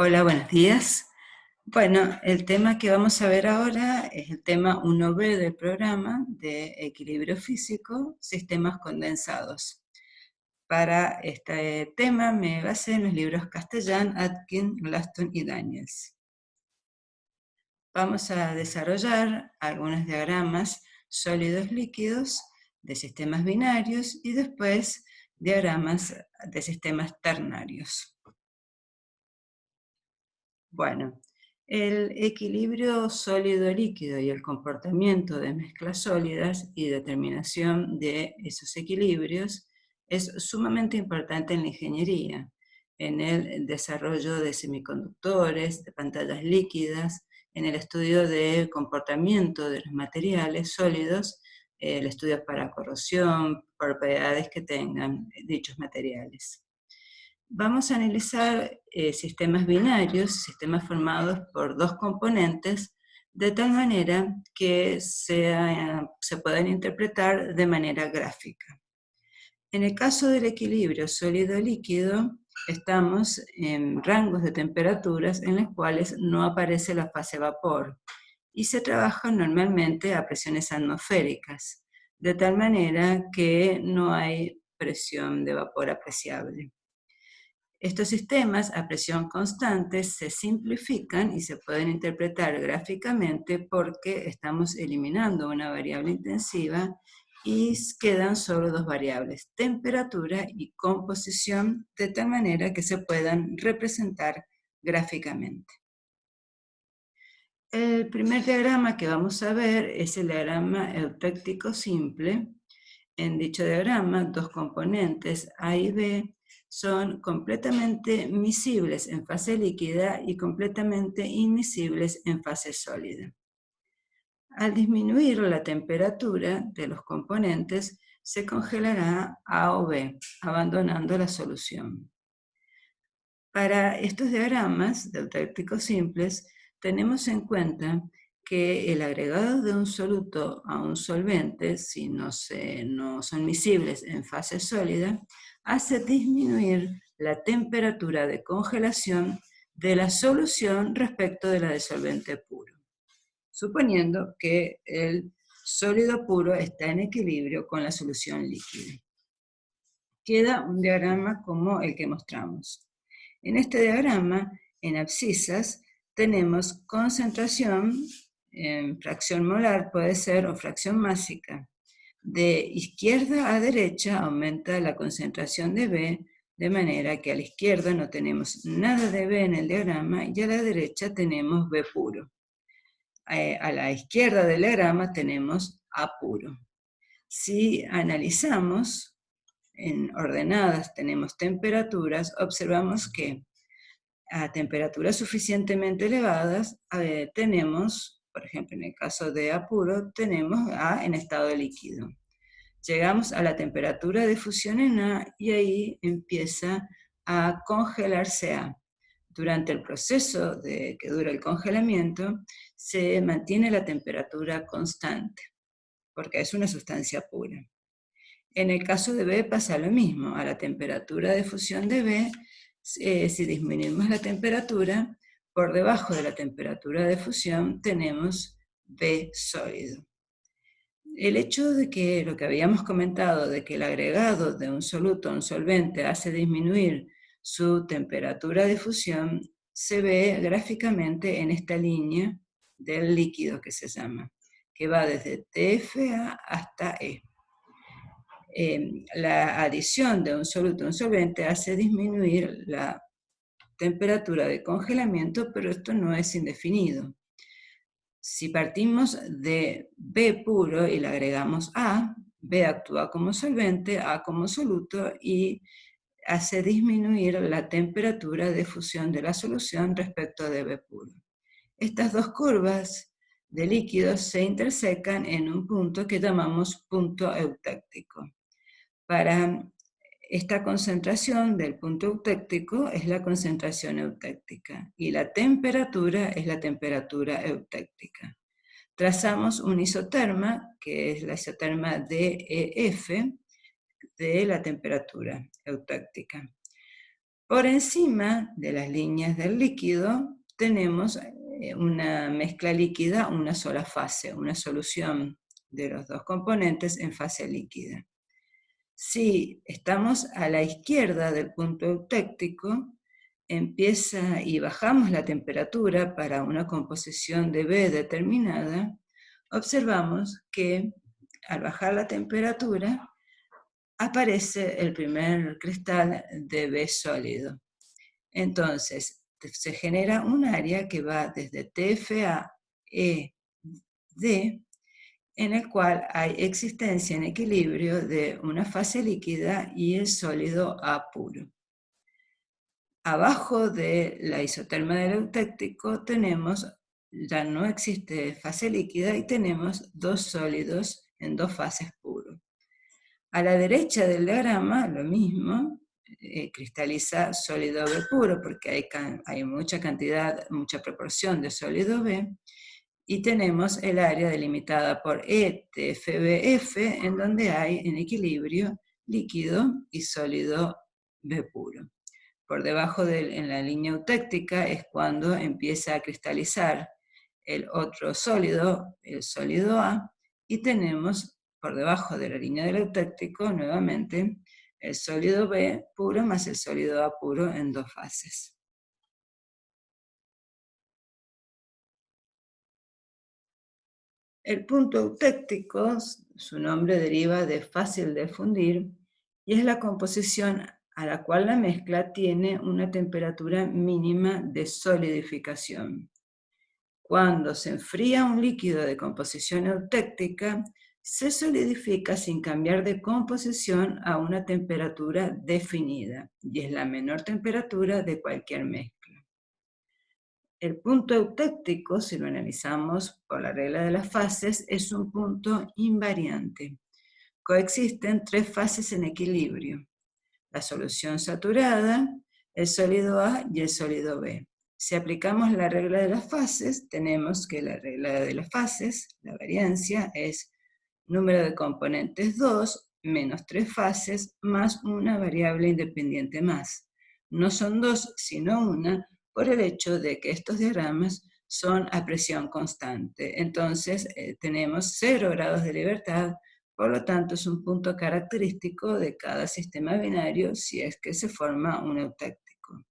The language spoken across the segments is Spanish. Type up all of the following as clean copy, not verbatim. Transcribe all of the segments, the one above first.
Hola, buenos días. Bueno, el tema que vamos a ver ahora es el tema 1B del programa de equilibrio físico, sistemas condensados. Para este tema me basé en los libros Castellán, Atkin, Glaston y Daniels. Vamos a desarrollar algunos diagramas sólidos líquidos de sistemas binarios y después diagramas de sistemas ternarios. Bueno, el equilibrio sólido-líquido y el comportamiento de mezclas sólidas y determinación de esos equilibrios es sumamente importante en la ingeniería, en el desarrollo de semiconductores, de pantallas líquidas, en el estudio del comportamiento de los materiales sólidos, el estudio para corrosión, propiedades que tengan dichos materiales. Vamos a analizar sistemas binarios, sistemas formados por dos componentes, de tal manera que se puedan interpretar de manera gráfica. En el caso del equilibrio sólido-líquido, estamos en rangos de temperaturas en los cuales no aparece la fase vapor y se trabaja normalmente a presiones atmosféricas, de tal manera que no hay presión de vapor apreciable. Estos sistemas a presión constante se simplifican y se pueden interpretar gráficamente porque estamos eliminando una variable intensiva y quedan solo dos variables, temperatura y composición, de tal manera que se puedan representar gráficamente. El primer diagrama que vamos a ver es el diagrama eutéctico simple. En dicho diagrama, dos componentes A y B son completamente miscibles en fase líquida y completamente inmiscibles en fase sólida. Al disminuir la temperatura de los componentes, se congelará A o B, abandonando la solución. Para estos diagramas deutéricos simples, tenemos en cuenta que el agregado de un soluto a un solvente, si no son miscibles en fase sólida, hace disminuir la temperatura de congelación de la solución respecto de la de solvente puro, suponiendo que el sólido puro está en equilibrio con la solución líquida. Queda un diagrama como el que mostramos. En este diagrama, en abscisas, tenemos concentración en fracción molar, puede ser, o fracción másica. De izquierda a derecha aumenta la concentración de B, de manera que a la izquierda no tenemos nada de B en el diagrama y a la derecha tenemos B puro. A la izquierda del diagrama tenemos A puro. Si analizamos en ordenadas, tenemos temperaturas, observamos que a temperaturas suficientemente elevadas tenemos, por ejemplo, en el caso de A puro, tenemos A en estado líquido. Llegamos a la temperatura de fusión en A y ahí empieza a congelarse A. Durante el proceso que dura el congelamiento, se mantiene la temperatura constante, porque es una sustancia pura. En el caso de B pasa lo mismo. A la temperatura de fusión de B, si disminuimos la temperatura, por debajo de la temperatura de fusión tenemos B sólido. El hecho de que lo que habíamos comentado, de que el agregado de un soluto a un solvente hace disminuir su temperatura de fusión, se ve gráficamente en esta línea del líquido que se llama, que va desde TFA hasta E. La adición de un soluto a un solvente hace disminuir la temperatura de congelamiento, pero esto no es indefinido. Si partimos de B puro y le agregamos A, B actúa como solvente, A como soluto y hace disminuir la temperatura de fusión de la solución respecto de B puro. Estas dos curvas de líquidos se intersecan en un punto que llamamos punto eutéctico. Para esta concentración del punto eutéctico es la concentración eutéctica y la temperatura es la temperatura eutéctica. Trazamos un isoterma, que es la isoterma DEF, de la temperatura eutéctica. Por encima de las líneas del líquido tenemos una mezcla líquida, una sola fase, una solución de los dos componentes en fase líquida. Si estamos a la izquierda del punto eutéctico, empieza y bajamos la temperatura para una composición de B determinada, observamos que al bajar la temperatura aparece el primer cristal de B sólido. Entonces, se genera un área que va desde TFA, E, D, en el cual hay existencia en equilibrio de una fase líquida y el sólido A puro. Abajo de la isoterma del eutéctico ya no existe fase líquida y tenemos dos sólidos en dos fases puros. A la derecha del diagrama, lo mismo, cristaliza sólido B puro porque hay mucha cantidad, mucha proporción de sólido B, y tenemos el área delimitada por ETFBF, en donde hay en equilibrio líquido y sólido B puro. Por debajo en la línea eutéctica es cuando empieza a cristalizar el otro sólido, el sólido A, y tenemos por debajo de la línea del eutéctico nuevamente el sólido B puro más el sólido A puro en dos fases. El punto eutéctico, su nombre deriva de fácil de fundir, y es la composición a la cual la mezcla tiene una temperatura mínima de solidificación. Cuando se enfría un líquido de composición eutéctica, se solidifica sin cambiar de composición a una temperatura definida, y es la menor temperatura de cualquier mezcla. El punto eutéctico, si lo analizamos por la regla de las fases, es un punto invariante. Coexisten tres fases en equilibrio: la solución saturada, el sólido A y el sólido B. Si aplicamos la regla de las fases, tenemos que la regla de las fases, la variancia, es número de componentes 2 menos 3 fases más una variable independiente más. No son dos, sino una, por el hecho de que estos diagramas son a presión constante. Entonces tenemos 0 grados de libertad, por lo tanto es un punto característico de cada sistema binario si es que se forma un eutéctico.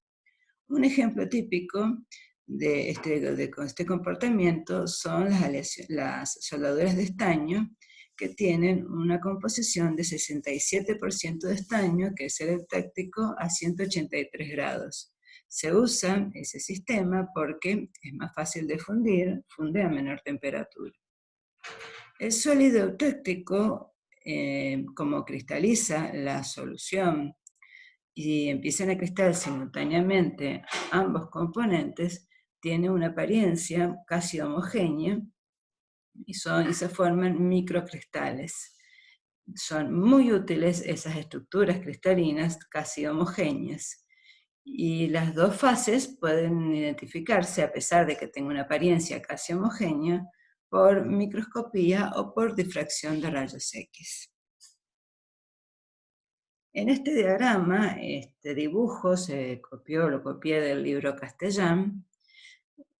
Un ejemplo típico de este comportamiento son las soldaduras de estaño, que tienen una composición de 67% de estaño, que es el eutéctico, a 183 grados. Se usa ese sistema porque es más fácil de fundir, funde a menor temperatura. El sólido eutéctico, como cristaliza la solución y empiezan a cristalizar simultáneamente ambos componentes, tiene una apariencia casi homogénea y se forman microcristales. Son muy útiles esas estructuras cristalinas casi homogéneas. Y las dos fases pueden identificarse, a pesar de que tenga una apariencia casi homogénea, por microscopía o por difracción de rayos X. En este diagrama, este dibujo lo copié del libro Castellán.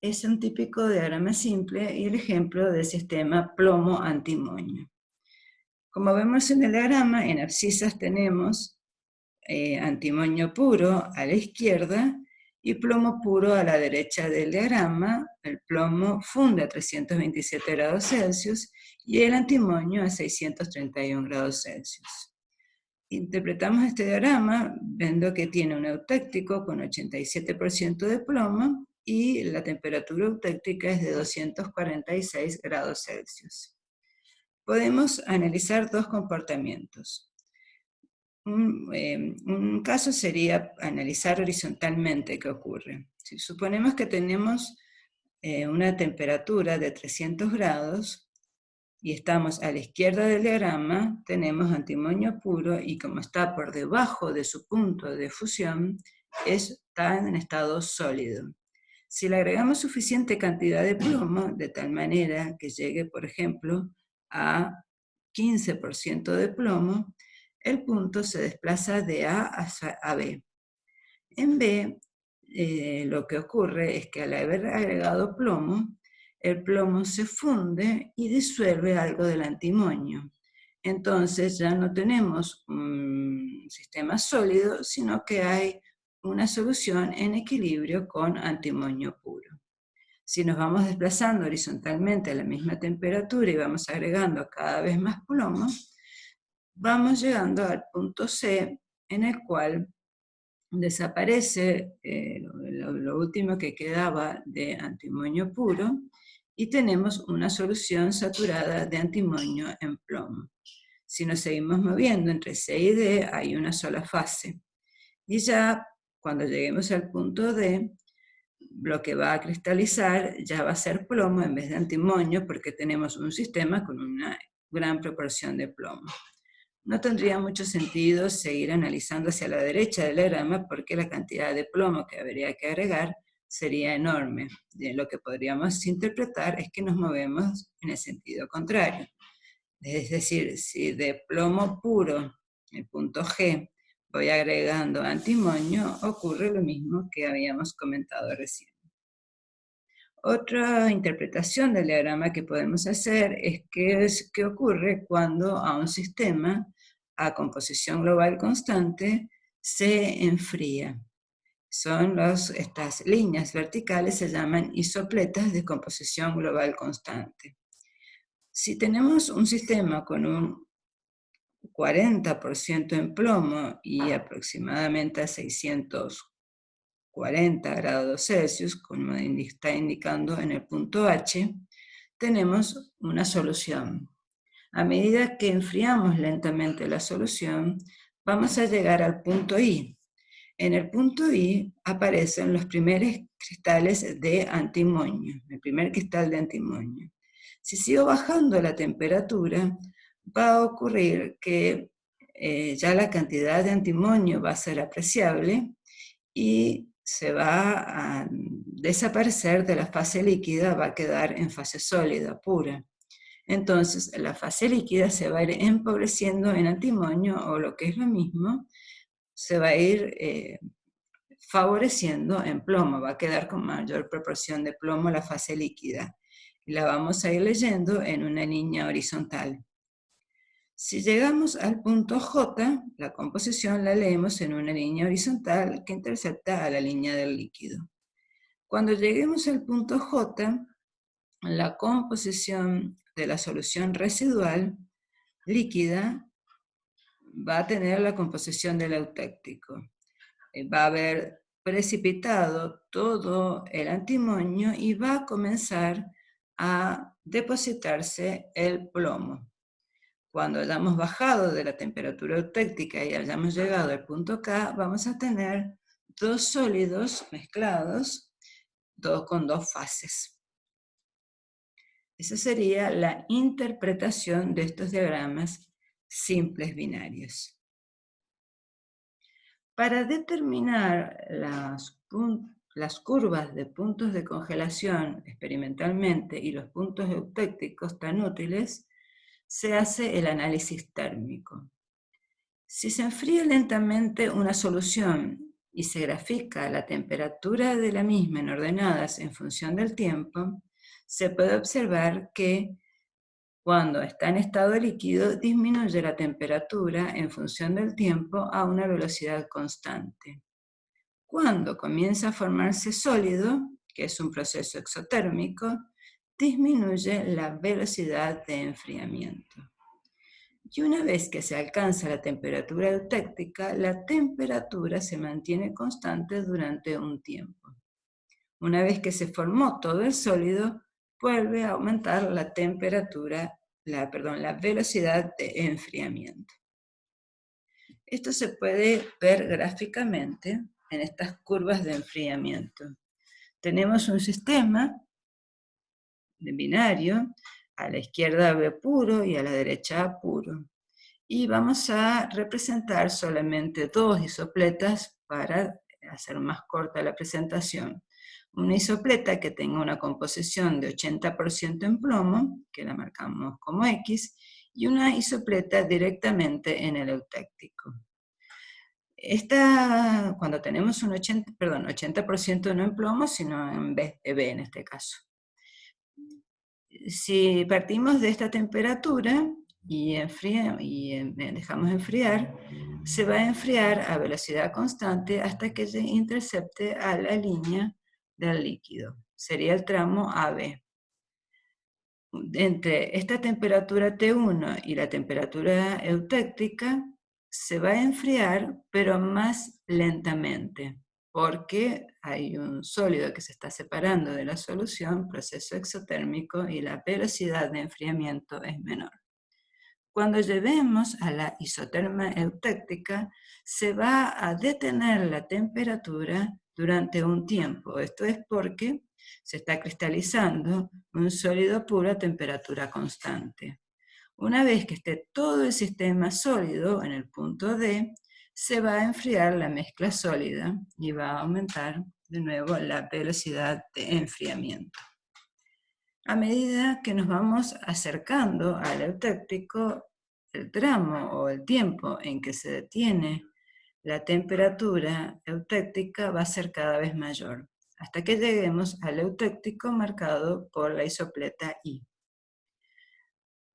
Es un típico diagrama simple y el ejemplo del sistema plomo-antimonio. Como vemos en el diagrama, en abscisas tenemos antimonio puro a la izquierda y plomo puro a la derecha del diagrama. El plomo funde a 327 grados Celsius y el antimonio a 631 grados Celsius. Interpretamos este diagrama viendo que tiene un eutéctico con 87% de plomo y la temperatura eutéctica es de 246 grados Celsius. Podemos analizar dos comportamientos. Un caso sería analizar horizontalmente qué ocurre. Si suponemos que tenemos una temperatura de 300 grados y estamos a la izquierda del diagrama, tenemos antimonio puro y como está por debajo de su punto de fusión, está en estado sólido. Si le agregamos suficiente cantidad de plomo, de tal manera que llegue, por ejemplo, a 15% de plomo, el punto se desplaza de A a B. En B, lo que ocurre es que al haber agregado plomo, el plomo se funde y disuelve algo del antimonio. Entonces ya no tenemos un sistema sólido, sino que hay una solución en equilibrio con antimonio puro. Si nos vamos desplazando horizontalmente a la misma temperatura y vamos agregando cada vez más plomo, vamos llegando al punto C, en el cual desaparece lo último que quedaba de antimonio puro y tenemos una solución saturada de antimonio en plomo. Si nos seguimos moviendo entre C y D, hay una sola fase. Y ya cuando lleguemos al punto D, lo que va a cristalizar ya va a ser plomo en vez de antimonio, porque tenemos un sistema con una gran proporción de plomo. No tendría mucho sentido seguir analizando hacia la derecha del diagrama porque la cantidad de plomo que habría que agregar sería enorme. Lo que podríamos interpretar es que nos movemos en el sentido contrario. Es decir, si de plomo puro, el punto G, voy agregando antimonio, ocurre lo mismo que habíamos comentado recién. Otra interpretación del diagrama que podemos hacer es qué ocurre cuando a un sistema a composición global constante se enfría. Estas líneas verticales se llaman isopletas de composición global constante. Si tenemos un sistema con un 40% en plomo y aproximadamente a 640 grados Celsius, como está indicando en el punto H, tenemos una solución. A medida que enfriamos lentamente la solución, vamos a llegar al punto I. En el punto I aparecen los primeros cristales de antimonio, el primer cristal de antimonio. Si sigo bajando la temperatura, va a ocurrir que ya la cantidad de antimonio va a ser apreciable y se va a desaparecer de la fase líquida, va a quedar en fase sólida, pura. Entonces, la fase líquida se va a ir empobreciendo en antimonio, o lo que es lo mismo, se va a ir favoreciendo en plomo, va a quedar con mayor proporción de plomo la fase líquida. Y la vamos a ir leyendo en una línea horizontal. Si llegamos al punto J, la composición la leemos en una línea horizontal que intercepta a la línea del líquido. Cuando lleguemos al punto J, la composición de la solución residual líquida va a tener la composición del eutéctico. Va a haber precipitado todo el antimonio y va a comenzar a depositarse el plomo. Cuando hayamos bajado de la temperatura eutéctica y hayamos llegado al punto K, vamos a tener dos sólidos mezclados, con dos fases. Esa sería la interpretación de estos diagramas simples binarios. Para determinar las curvas de puntos de congelación experimentalmente y los puntos eutécticos tan útiles, se hace el análisis térmico. Si se enfría lentamente una solución y se grafica la temperatura de la misma en ordenadas en función del tiempo, se puede observar que cuando está en estado líquido disminuye la temperatura en función del tiempo a una velocidad constante. Cuando comienza a formarse sólido, que es un proceso exotérmico, disminuye la velocidad de enfriamiento. Y una vez que se alcanza la temperatura eutéctica, la temperatura se mantiene constante durante un tiempo. Una vez que se formó todo el sólido, vuelve a aumentar la temperatura, la velocidad de enfriamiento. Esto se puede ver gráficamente en estas curvas de enfriamiento. Tenemos un sistema de binario, a la izquierda B puro y a la derecha A puro. Y vamos a representar solamente dos isopletas para hacer más corta la presentación. Una isopleta que tenga una composición de 80% en plomo, que la marcamos como X, y una isopleta directamente en el eutéctico. Cuando tenemos un 80% no en plomo, sino en B en este caso. Si partimos de esta temperatura y dejamos enfriar, se va a enfriar a velocidad constante hasta que se intercepte a la línea del líquido. Sería el tramo AB. Entre esta temperatura T1 y la temperatura eutéctica se va a enfriar, pero más lentamente, porque hay un sólido que se está separando de la solución, proceso exotérmico, y la velocidad de enfriamiento es menor. Cuando lleguemos a la isoterma eutéctica, se va a detener la temperatura durante un tiempo. Esto es porque se está cristalizando un sólido puro a temperatura constante. Una vez que esté todo el sistema sólido en el punto D, se va a enfriar la mezcla sólida y va a aumentar de nuevo la velocidad de enfriamiento. A medida que nos vamos acercando al eutéctico, el tramo o el tiempo en que se detiene la temperatura eutéctica va a ser cada vez mayor, hasta que lleguemos al eutéctico marcado por la isopleta I.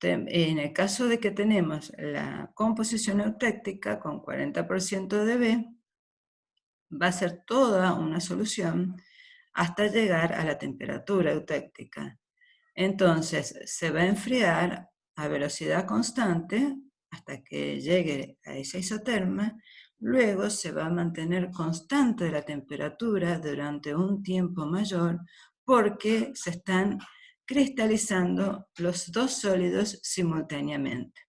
En el caso de que tenemos la composición eutéctica con 40% de B, va a ser toda una solución hasta llegar a la temperatura eutéctica. Entonces se va a enfriar a velocidad constante hasta que llegue a esa isoterma, luego se va a mantener constante la temperatura durante un tiempo mayor porque se están cristalizando los dos sólidos simultáneamente,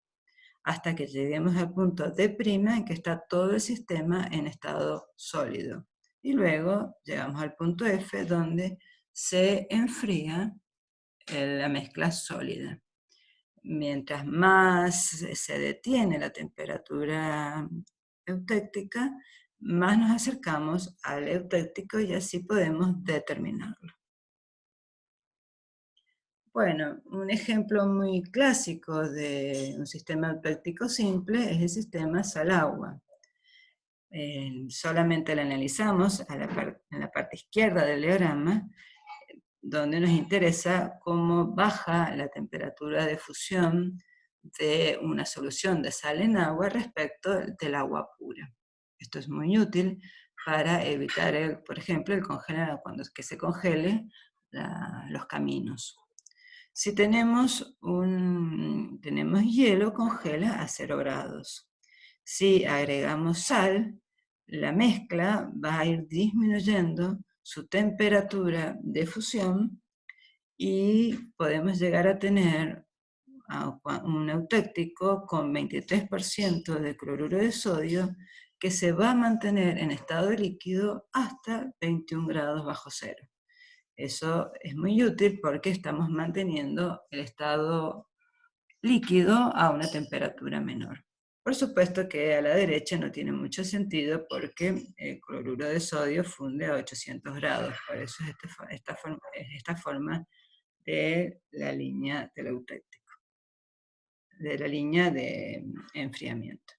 hasta que lleguemos al punto D' en que está todo el sistema en estado sólido. Y luego llegamos al punto F donde se enfría la mezcla sólida. Mientras más se detiene la temperatura eutéctica, más nos acercamos al eutéctico y así podemos determinarlo. Bueno, un ejemplo muy clásico de un sistema eutéctico simple es el sistema sal-agua. Solamente lo analizamos en la parte izquierda del diagrama, donde nos interesa cómo baja la temperatura de fusión de una solución de sal en agua respecto del agua pura. Esto es muy útil para evitar, por ejemplo, el congelar, que se congele los caminos. Si tenemos hielo, congela a 0 grados. Si agregamos sal, la mezcla va a ir disminuyendo su temperatura de fusión y podemos llegar a tener un eutéctico con 23% de cloruro de sodio que se va a mantener en estado líquido hasta 21 grados bajo cero. Eso es muy útil porque estamos manteniendo el estado líquido a una temperatura menor. Por supuesto que a la derecha no tiene mucho sentido porque el cloruro de sodio funde a 800 grados, por eso es esta forma de la línea del eutéctico, de la línea de enfriamiento.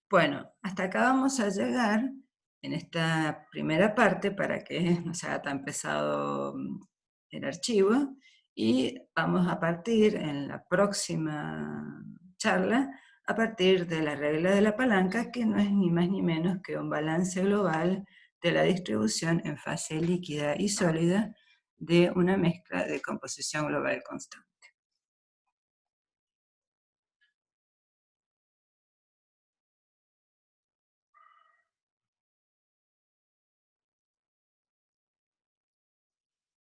Bueno, hasta acá vamos a llegar en esta primera parte para que no se haga tan pesado el archivo, y vamos a partir en la próxima charla a partir de la regla de la palanca, que no es ni más ni menos que un balance global de la distribución en fase líquida y sólida de una mezcla de composición global constante.